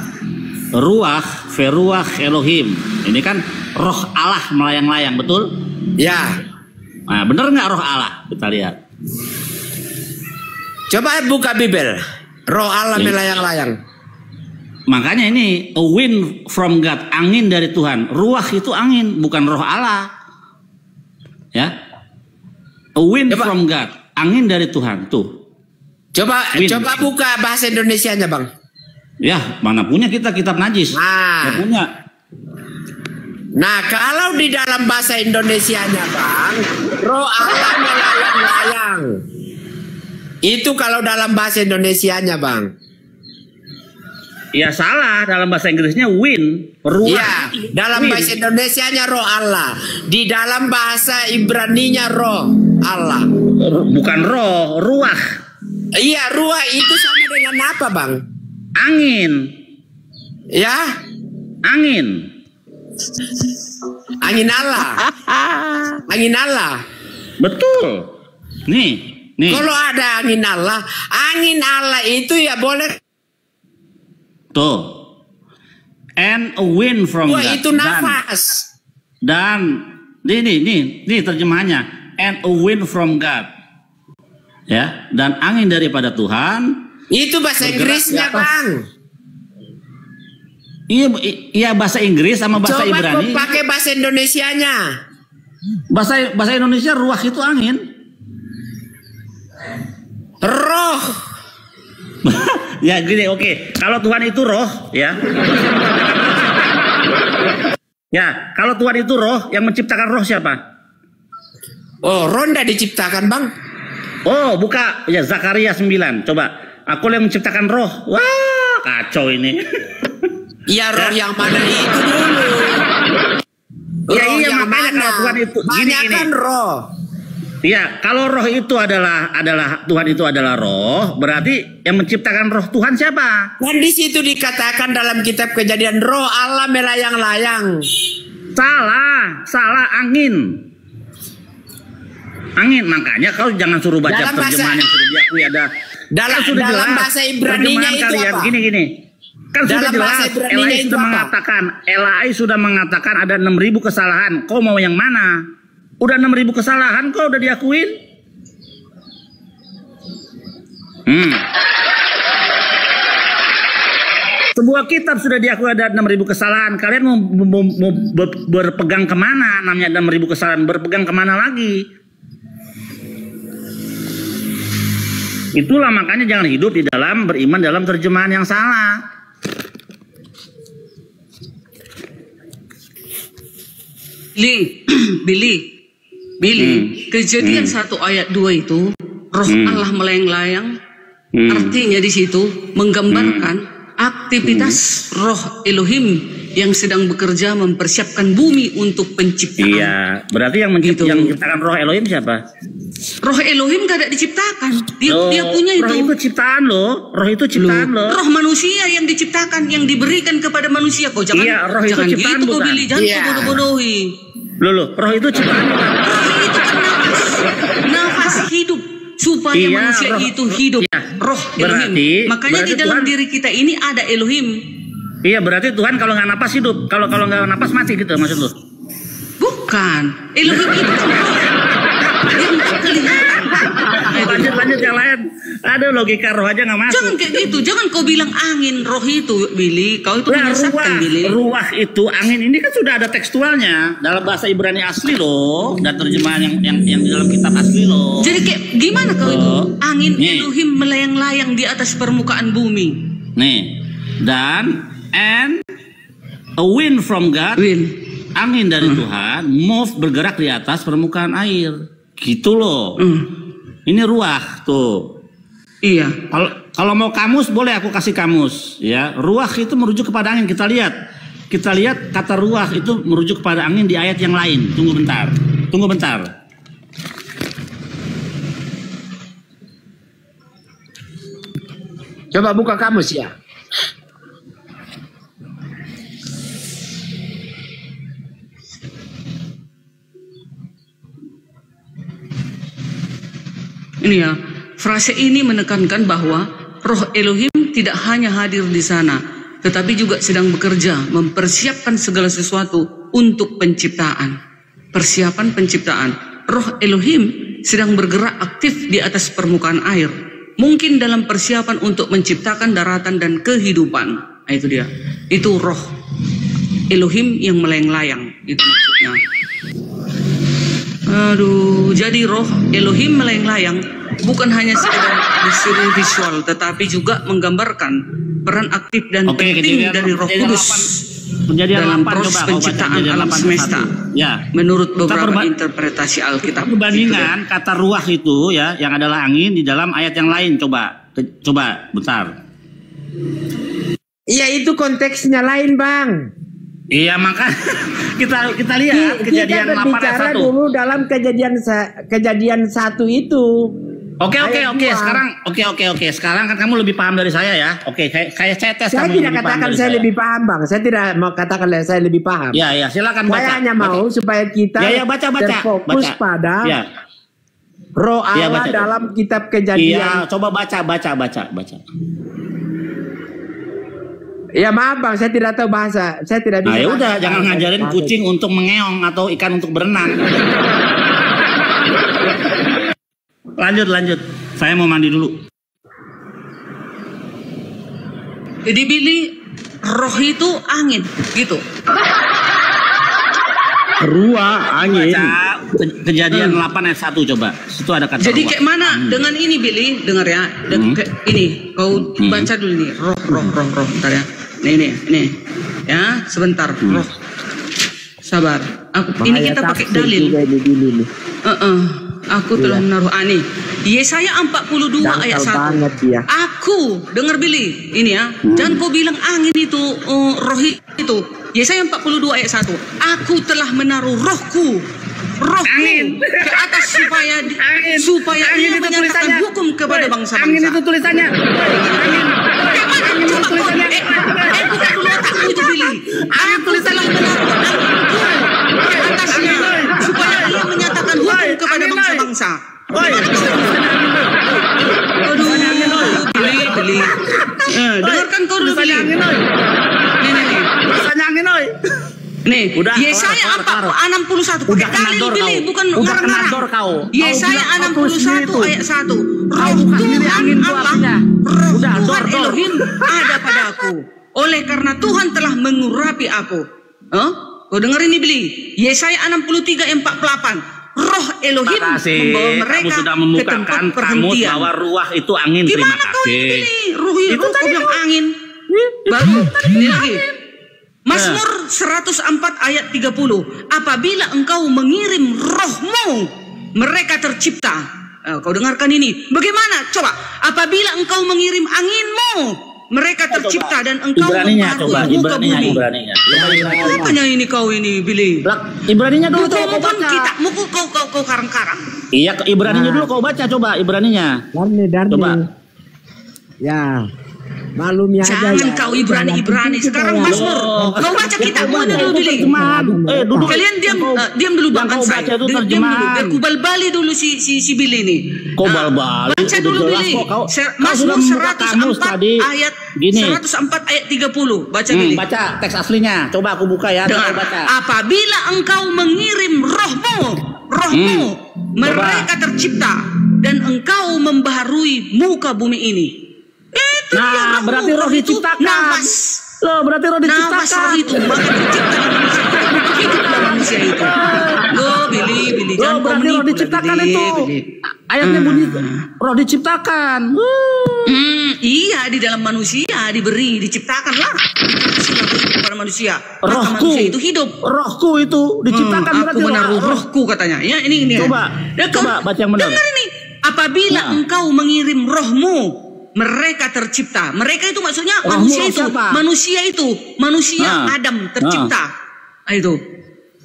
ruach, feruach Elohim. Ini kan roh Allah melayang-layang, betul? Ya. Nah, bener nggak roh Allah? Kita lihat. Coba buka Bible. Roh Allah melayang-layang. Makanya ini a wind from God, angin dari Tuhan. Ruach itu angin, bukan roh Allah. Ya. A wind from God, angin dari Tuhan. Tuh. Coba buka bahasa Indonesianya, Bang. Ya, mana punya kita kitab najis? Nggak punya. Nah, kalau di dalam bahasa Indonesianya, Bang, roh Allah melayang-layang. Itu kalau dalam bahasa Indonesianya, Bang. Ya salah, dalam bahasa Inggrisnya wind, ruach. Iya, dalam bahasa Indonesianya roh Allah. Di dalam bahasa Ibraninya roh Allah. Bukan roh, ruach. Iya, ruah itu sama dengan apa, Bang? Angin. Ya? Angin. Angin Allah. Angin Allah. Betul. Nih. Kalau ada angin Allah itu ya boleh. Tuh. And a wind from Wah, God. itu nafas. Dan ini terjemahannya. And a wind from God. Ya, dan angin daripada Tuhan. Itu bahasa Inggrisnya, Bang. Iya bahasa Inggris sama bahasa Ibrani. Coba pakai bahasa Indonesianya. Bahasa Indonesia ruah itu angin. Roh. Ya gini, oke. Kalau Tuhan itu roh, ya. Ya, kalau Tuhan itu roh, yang menciptakan roh siapa? Oh, roh ndak diciptakan, Bang. Oh, buka ya Zakaria 9. Coba. Aku yang menciptakan roh. Wah, kacau ini. Ya, roh yang mana itu dulu? Ya, Roh iya yang makanya mana? kalau Tuhan itu Banyak gini. kan roh. Iya, kalau roh itu adalah Tuhan itu adalah roh, berarti yang menciptakan roh Tuhan siapa? Kan di situ dikatakan dalam kitab Kejadian, roh Allah melayang-layang. Salah angin. Angin, makanya kau jangan suruh baca Dalam terjemahan yang sudah diakui ada. Dalam bahasa Ibraninya itu kalian apa? Gini. Kan Dalam sudah jelas, bahasa Ibraninya itu apa? LAI sudah mengatakan ada 6.000 kesalahan. Kau mau yang mana? Udah 6.000 kesalahan kok udah diakuin. Sebuah kitab sudah diakui ada 6.000 kesalahan. Kalian mau berpegang kemana? Namanya 6.000 kesalahan. Berpegang kemana lagi? Itulah makanya jangan hidup di dalam beriman dalam terjemahan yang salah. Billy, Kejadian 1 ayat 2 itu roh Allah melayang-layang, artinya di situ menggambarkan aktivitas roh Elohim yang sedang bekerja mempersiapkan bumi untuk penciptaan. Iya, berarti yang menciptakan roh Elohim siapa? Roh Elohim gak ada diciptakan, dia punya itu. Roh itu ciptaan loh, Roh manusia yang diciptakan, yang diberikan kepada manusia. Kok jangan, roh itu ciptaan gitu, bukan? Billy, jangan bodoh-bodohi. Loh, roh itu ciptaan bukan? Roh itu kan nafas hidup supaya manusia itu hidup. Roh Elohim. Makanya di dalam diri kita ini ada Elohim. Iya, berarti Tuhan kalau nggak napas hidup, kalau nggak napas mati gitu maksud lu? Bukan. Elohim itu kan roh. Yang kelihatan. Lanjut yang lain. Ada logika roh aja nggak masuk. Jangan kayak gitu. Jangan kau bilang angin roh itu, Billy. Kau itu menyesatkan, Billy. Ruah itu angin ini kan sudah ada tekstualnya dalam bahasa Ibrani asli loh, dan terjemahan yang di dalam kitab asli loh. Jadi kayak gimana kau itu? Angin Nih. Elohim melayang-layang di atas permukaan bumi. Nih. Dan and a wind from God. Angin dari Tuhan move bergerak di atas permukaan air. Gitu loh. Ini ruah tuh. Iya. Kalau mau kamus boleh aku kasih kamus ya. Ruah itu merujuk kepada angin. Kita lihat kata ruah itu merujuk kepada angin di ayat yang lain. Tunggu bentar. Coba buka kamus ya. Ini ya, frase ini menekankan bahwa roh Elohim tidak hanya hadir di sana, tetapi juga sedang bekerja mempersiapkan segala sesuatu untuk penciptaan. Persiapan penciptaan. Roh Elohim sedang bergerak aktif di atas permukaan air. Mungkin dalam persiapan untuk menciptakan daratan dan kehidupan. Nah, itu dia. Itu roh Elohim yang melayang-layang. Itu maksudnya. Aduh, jadi roh Elohim melayang-layang bukan hanya sekedar disuruh visual, tetapi juga menggambarkan peran aktif dan penting dari Roh Kudus dalam proses penciptaan alam semesta. Ya. Menurut beberapa interpretasi Alkitab. Perbandingan kata ruah itu ya, yang adalah angin di dalam ayat yang lain. Coba bentar. Iya, itu konteksnya lain, Bang. Iya, maka kita lihat Kejadian 8 ayat 1. Kita berbicara dulu dalam kejadian 1 itu. Oke. Ayat 2. Sekarang oke. Sekarang kan kamu lebih paham dari saya ya. Oke, kayak saya tes Saya kamu tidak katakan saya lebih paham, Bang. Saya tidak mau katakan saya lebih paham. Ya, silakan baca. Saya hanya mau supaya kita baca. terfokus pada roh Allah baca. dalam kitab Kejadian. Iya, coba baca. Ya maaf Bang, saya tidak tahu bahasa. Saya tidak bisa. Nah, ya udah, bahasa. jangan ngajarin kucing untuk mengeong atau ikan untuk berenang. Lanjut. Saya mau mandi dulu. Jadi Billy, roh itu angin, gitu. Ruah angin. Baca Kejadian 8 ayat 1 coba. Situ ada kata Jadi ruah. kayak mana dengan ini Billy, dengar ya. Ini kau baca dulu nih, roh. Bentar ya. Nih. Ya, sebentar. Roh. Sabar. Ini kita pakai dalil. Aku telah menaruh Yesaya 42 ayat 1. Aku, dengar Billy, ini ya. Jangan kau bilang angin itu, roh itu. Yesaya 42 ayat 1. Aku telah menaruh rohku ke atas supaya ia menyatakan hukum kepada bangsa-bangsa. Angin itu tulisannya. Bukan dulu otakmu itu Billy. Aku telah menaruh rohku ke atasnya supaya ia menyatakan hukum kepada bangsa-bangsa. Aduh, Billy. Dengarkan kau dulu Billy. Nih, udah, Yesaya 61 pakai dalil Billy, bukan ngarang-ngarang. Yesaya 61 ayat 1. Roh Tuhan Allah, roh Tuhan Elohim ada padaku. Oleh karena Tuhan telah mengurapi aku. Kau dengar ini Billy. Yesaya 63 ayat 48. Roh Elohim membawa mereka kamu sudah ke membukakan tempat kamus perhentian. bahwa ruah itu angin. Gimana Terima kau kasih. ini ruh itu kau bilang angin. Baru ini lagi. Mazmur 104 ayat 30. Apabila engkau mengirim rohmu, mereka tercipta. Kau dengarkan ini. Bagaimana? Coba. Apabila engkau mengirim anginmu, mereka tercipta dan engkau membaharui muka bumi. Apanya ini kau ini, Billy? Ibraninya dulu kau baca. baca. Kau karang-karang. Iya, Ibraninya dulu kau baca, coba Ibraninya. Darni. Coba. Ya. Maklumi aja. Jangan kau Ibrani. Sekarang Mazmur. Kau baca kitabmu dulu, Billy. Duduk. Kalian diam dulu Bang Ansai. Diam dulu. Biar ku bal-bali dulu si Billy ini. Kau bal-bali. Baca dulu Billy. Mazmur 104 ayat 30. Baca Billy. Baca teks aslinya. Coba aku buka ya. Dengar. Apabila engkau mengirim rohmu, mereka tercipta dan engkau membaharui muka bumi ini. Nah, berarti roh diciptakan. Nafas. Loh, berarti roh diciptakan. Nafas roh itu maka tercipta manusia itu. Loh, Billy, jangan berarti roh diciptakan itu. Ayatnya bunyi roh diciptakan. Iya, di dalam manusia diciptakan lah. Kepada manusia. Rohku manusia itu hidup. Rohku itu diciptakan berarti aku menaruh rohku katanya. Ya, ini. Coba baca yang benar. Dengar ini. Apabila engkau mengirim rohmu, mereka tercipta. Mereka itu maksudnya manusia itu. Manusia Adam tercipta. Itu.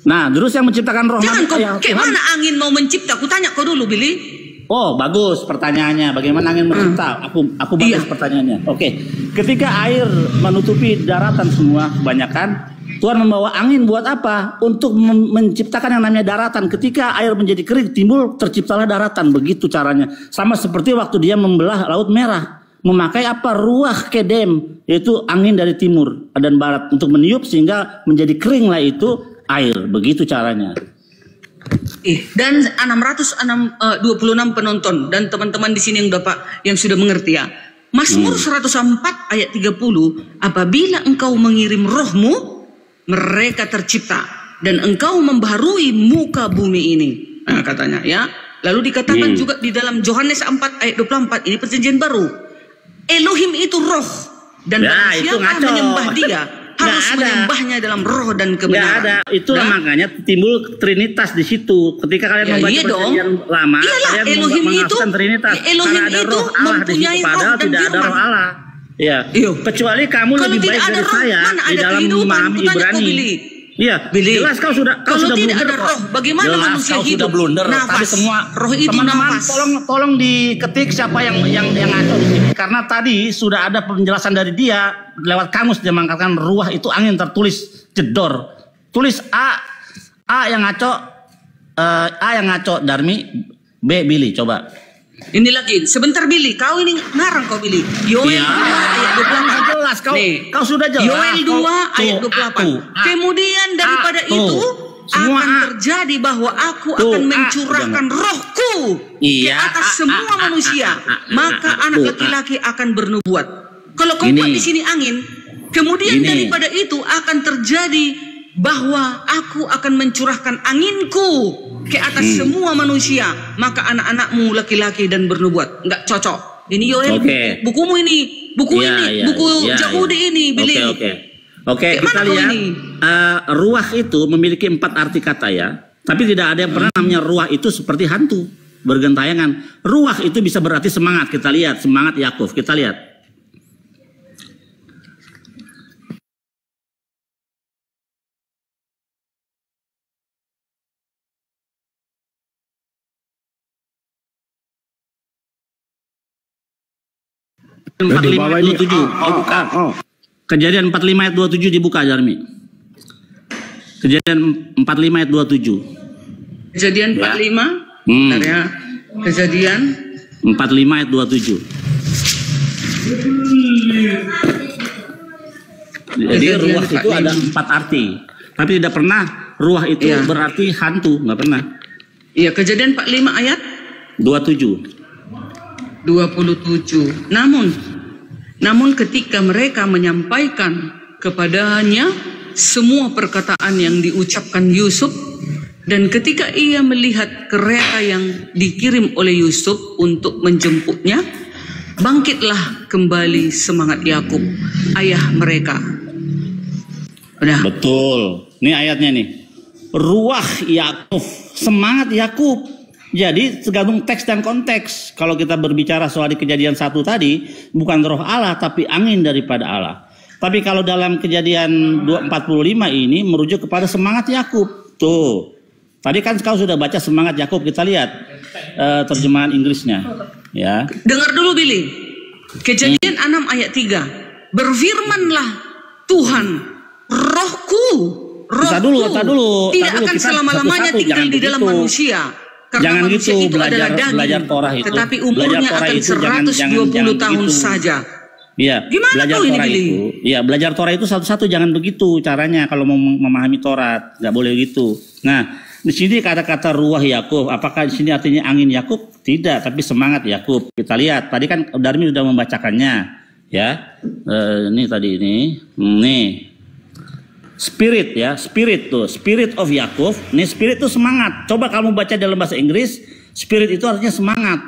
Nah, terus yang menciptakan roh. Jangan kau, kayak mana angin mau mencipta? Aku tanya kau dulu, Billy. Oh, bagus pertanyaannya. Bagaimana angin mencipta? Aku bagus pertanyaannya. Oke. Ketika air menutupi daratan semua kebanyakan, Tuhan membawa angin buat apa? Untuk menciptakan yang namanya daratan. Ketika air menjadi kering, terciptalah daratan. Begitu caranya. Sama seperti waktu dia membelah Laut Merah. Memakai apa? Ruah kedem, yaitu angin dari timur dan barat untuk meniup sehingga menjadi keringlah itu air. Begitu caranya. Dan 626 penonton dan teman-teman di sini yang sudah mengerti ya. Mazmur 104 ayat 30. Apabila engkau mengirim rohmu, mereka tercipta dan engkau membaharui muka bumi ini. Nah, katanya ya. Lalu dikatakan juga di dalam Yohanes 4 ayat 24, ini perjanjian baru. Elohim itu roh dan manusia menyembah dia harus menyembahnya dalam roh dan kebenaran. Nggak ada. Itulah makanya timbul Trinitas di situ. Ketika kalian membaca perjanjian lama, kalian mengakukan Trinitas. Elohim karena ada itu roh Allah di situ, padahal tidak ada roh Allah. Ya. Kecuali kamu lebih baik dari saya di dalam memahami Ibrani. Iya, Billy, jelas kau sudah kalau tidak blunder ada kok. roh, bagaimana Jelas manusia kau hidup? sudah blunder. Nafas. Tadi semua Roh itu teman-teman nafas. tolong diketik siapa yang ngaco di sini, karena tadi sudah ada penjelasan dari dia lewat kamus. Dia mengatakan ruah itu angin, tertulis jedor. Tulis A yang ngaco Darmi, B Billy, coba. Ini lagi, sebentar Billy, kau ini ngarang kau Billy. Yoel 2 ayat 28. Jelas Nih, kau sudah jelas. Yoel 2 ayat 28. Kemudian daripada itu Semua akan terjadi bahwa aku akan mencurahkan rohku ke atas semua manusia. Maka anak laki-laki akan bernubuat. Kalau kau buat di sini angin, kemudian daripada itu akan terjadi bahwa aku akan mencurahkan anginku ke atas semua manusia, maka anak-anakmu laki-laki dan bernubuat. Enggak cocok. Ini Yoel, bukumu ini, buku Yahudi ini, Billy. Oke, kita lihat. Ruah itu memiliki 4 arti kata ya, tapi tidak ada yang pernah namanya ruah itu seperti hantu bergentayangan. Ruah itu bisa berarti semangat. Kita lihat semangat Yakub. Kita lihat. Kejadian 45 ayat 27 dibuka, Jarmi. Kejadian 45 ayat 27. Kejadian 45. Bentar ya. Kejadian 45 ayat 27. Jadi ruah itu ada 4 arti. Tapi tidak pernah ruah itu berarti hantu, nggak pernah. Iya, Kejadian 45 ayat 27. Namun ketika mereka menyampaikan kepadanya semua perkataan yang diucapkan Yusuf, dan ketika ia melihat kereta yang dikirim oleh Yusuf untuk menjemputnya, bangkitlah kembali semangat Yakub, ayah mereka. Udah. Betul. Ini ayatnya nih. Ruah Yakub, semangat Yakub. Jadi tergantung teks dan konteks. Kalau kita berbicara soal di Kejadian 1 tadi, bukan roh Allah tapi angin daripada Allah. Tapi kalau dalam Kejadian 2:45 ini merujuk kepada semangat Yakub. Tuh. Tadi kan kau sudah baca semangat Yakub, kita lihat terjemahan Inggrisnya, ya. Dengar dulu Billy. Kejadian 6 ayat 3. Berfirmanlah Tuhan, rohku tidak akan selama-lamanya tinggal di dalam manusia. Karena jangan manusia gitu, itu adalah daging, belajar Torah itu. Tetapi umurnya akan 120 tahun saja. Iya, gimana belajar tuh ini, Torah Billy? itu. Iya, belajar Torah itu satu-satu, jangan begitu caranya kalau mau memahami Torah, nggak boleh gitu. Nah, di sini kata-kata ruah Yakub, apakah di sini artinya angin Yakub? Tidak, tapi semangat Yakub. Kita lihat, tadi kan Darmi sudah membacakannya, ya. Ini tadi nih. Spirit ya, spirit tuh, spirit of Yakub. Nih spirit itu semangat. Coba kamu baca dalam bahasa Inggris, spirit itu artinya semangat.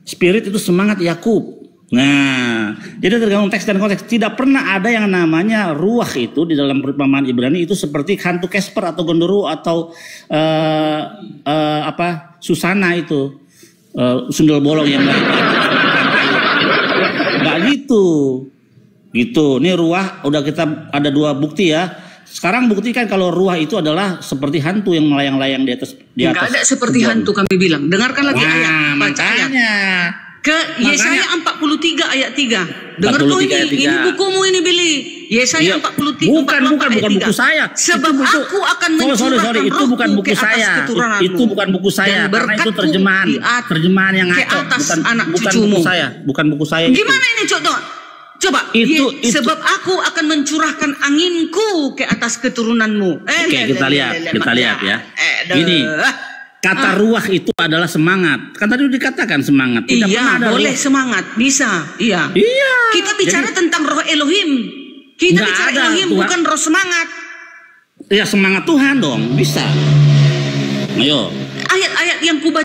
Spirit itu semangat Yakub. Nah, jadi tergantung teks dan konteks. Tidak pernah ada yang namanya ruah itu di dalam perumpamaan Ibrani itu seperti hantu Casper atau Gondoruo atau Susana itu, sundel bolong yang lain. Nggak gitu. Gitu, ini ruah udah kita ada 2 bukti ya. Sekarang buktikan kalau ruah itu adalah seperti hantu yang melayang-layang di atas. Enggak ada seperti hantu kami bilang. Dengarkan lagi ayat. Baca ayat. Ke Yesaya 43 ayat 3. Dengar tuh ini bukumu ini Billy. Yesaya 43 bukan buku saya. Sebab aku akan mencurahkan itu bukan buku saya. Itu bukan buku saya. Karena itu terjemahan yang ngaco. Bukan buku saya. Bukan buku saya. Gimana ini Coba, sebab aku akan mencurahkan anginku ke atas keturunanmu. Oke, kita lihat ya. Ini kata ruah itu adalah semangat. Kan tadi dikatakan semangat. Tidak pernah ada boleh ruah. Semangat, bisa. Iya. Kita bicara tentang roh Elohim. Kita bicara Elohim, bukan roh semangat. Ya semangat Tuhan dong, bisa. Ayo. Ayat-ayat yang kubaca